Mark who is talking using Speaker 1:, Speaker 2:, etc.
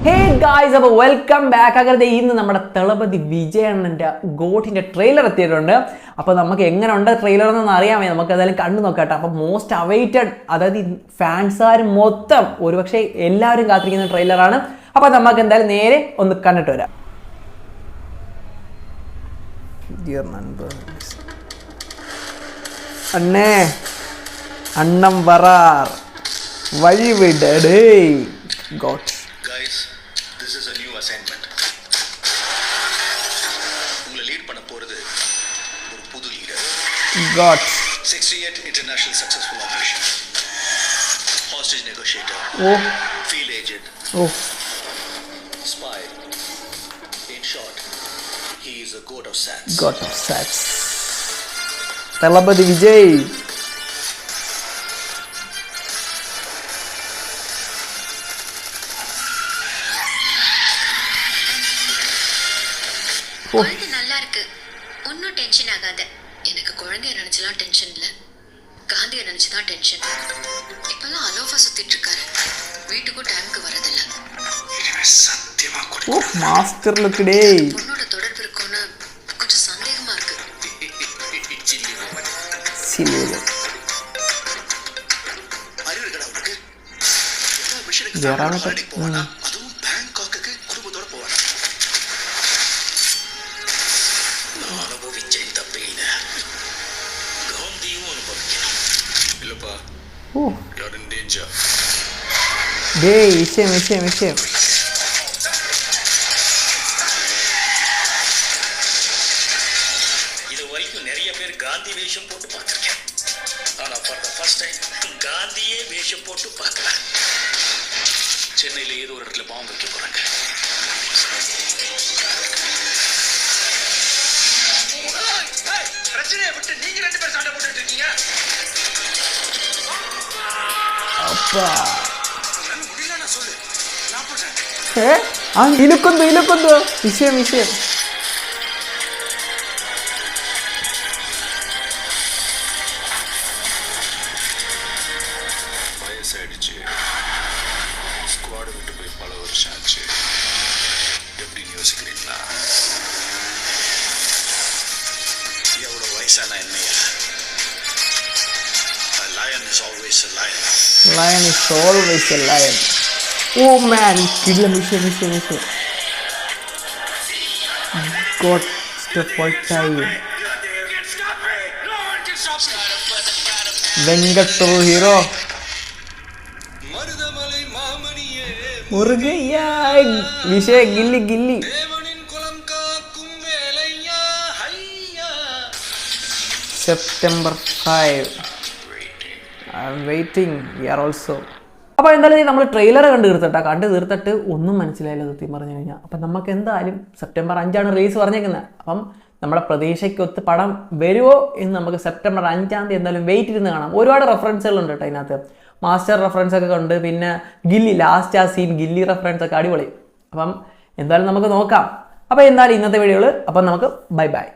Speaker 1: Hey guys, അപ്പോൾ welcome back. അങ്ങനെ ഇന്ന് നമ്മുടെ തളപതി വിജയണ്ണൻ്റെ ഗോട്ടിൻ്റെ ട്രെയിലർ എത്തിയിട്ടുണ്ട്. അപ്പോൾ നമുക്ക് എങ്ങനെ ഉണ്ട് ട്രെയിലർ എന്നൊന്നും അറിയാമേ, നമുക്ക് എന്തായാലും കണ്ടു നോക്കട്ടെ. അപ്പോൾ മോസ്റ്റ് അവൈറ്റഡ്, അതായത് ഫാൻസുകാർ മൊത്തം ഒരുപക്ഷെ എല്ലാവരും കാത്തിരിക്കുന്ന ട്രെയിലറാണ്. അപ്പോൾ നമുക്ക് എന്തായാലും നേരെ ഒന്ന് കണ്ടിട്ട് വരാം. അണ്ണേ അണ്ണം വറാർ വഴിവിടേ GOAT.
Speaker 2: Guys, this is a new assignment. உங்களை லீட் பண்ண போறது ஒரு புது leader.
Speaker 1: Got
Speaker 2: 68 international successful operations. Hostage negotiator.
Speaker 1: Oh.
Speaker 2: Field agent.
Speaker 1: Oh.
Speaker 2: Spy. In short, he is a god of sats.
Speaker 1: God of sats. Thalapathy Vijay.
Speaker 3: வாழ்க்கை நல்லா இருக்கு, ஒன்னும் tension ஆகாத. எனக்கு குழந்தைய நினைச்சலாம் டென்ஷன் இல்ல, காந்திய நினைச்சுதான் டென்ஷன். இப்பெல்லாம் அலோஃபா சுத்திட்டு இருக்காரு, வீட்டுக்கும் டைமுக்கு வரதில்ல.
Speaker 2: சத்தியமா
Speaker 1: ஓ மாஸ்டர் லுக் டே.
Speaker 3: பொண்ணோட தொடர்பு இருக்கும்னு கொஞ்சம் சந்தேகமா இருக்கு.
Speaker 1: சிலேல
Speaker 2: அறிவுடா உனக்கு எல்லா விஷயத்துக்கும்
Speaker 1: ஜரானட்ட
Speaker 2: போனா அதுவும் பேங்காக்கு குடும்பத்தோட போவானா? நான் அனுபவிச்ச இந்த பெயின காந்தியும் அனுபவிக்கணும். இல்லப்பா,
Speaker 1: ഓ
Speaker 2: you're in danger.
Speaker 1: ഡേ വിഷയം
Speaker 2: இது வரைக்கும் நிறைய பேர் காந்தி வேஷம் போட்டு பார்த்திருக்கேன். ஆனா ஃபார் த ஃபர்ஸ்ட் டைம் காந்தியே வேஷம் போட்டு பார்க்கலாம். சென்னையில ஏதோ ஒரு இடத்துல பாம்பு வைக்க போறாங்க. பிரச்சனையை விட்டு நீங்க ரெண்டு பேரும் சண்டை போட்டுட்டு இருக்கீங்க.
Speaker 1: അപ്പാ
Speaker 2: முடியல நான் சொல்லு, நான் போட்டேன்.
Speaker 1: ഇലുക്കൊന്നു വിഷയം
Speaker 2: வயசாயிடுச்சு, ஸ்குவாடு விட்டு போய் பல வருஷம் ஆச்சு. எப்படின்னு யோசிக்கிறீங்களா? எவ்வளோ வயசான என்னையா? A lion is always a lion.
Speaker 1: Lion is always a lion. Oh man, കിടില വിഷയം God step all time. വെങ്കട്ടൂർ ഹീറോ
Speaker 2: மருதமலை மாமணியே,
Speaker 1: മുറുകയ്യാ വിഷയ ഗില്ലി
Speaker 2: தேவனின் குலம் காக்கும் வேலையா ஹையா.
Speaker 1: September 5. Waiting we are also. അപ്പോൾ എന്തായാലും നമ്മൾ ട്രെയിലർ കണ്ടു തീർത്തിട്ട് ഒന്നും മനസ്സിലായില്ല സത്യം പറഞ്ഞു കഴിഞ്ഞാൽ. അപ്പം നമുക്ക് എന്തായാലും സെപ്റ്റംബർ 5 റിലീസ് പറഞ്ഞേക്കുന്നത്. അപ്പം നമ്മുടെ പ്രതീക്ഷയ്ക്കൊത്ത് പടം വരുമോ എന്ന് നമുക്ക് സെപ്റ്റംബർ 5 എന്തായാലും വെയിറ്റ് ഇരുന്ന് കാണാം. ഒരുപാട് റെഫറൻസുകളുണ്ട് കേട്ടോ അതിനകത്ത്. മാസ്റ്റർ റെഫറൻസ് ഒക്കെ ഉണ്ട്, പിന്നെ ഗില്ലി ലാസ്റ്റ് ആ സീൻ ഗില്ലി റെഫറൻസ് ഒക്കെ അടിപൊളി. അപ്പം എന്തായാലും നമുക്ക് നോക്കാം. അപ്പോൾ എന്തായാലും ഇന്നത്തെ വീഡിയോകൾ അപ്പം നമുക്ക് ബൈ.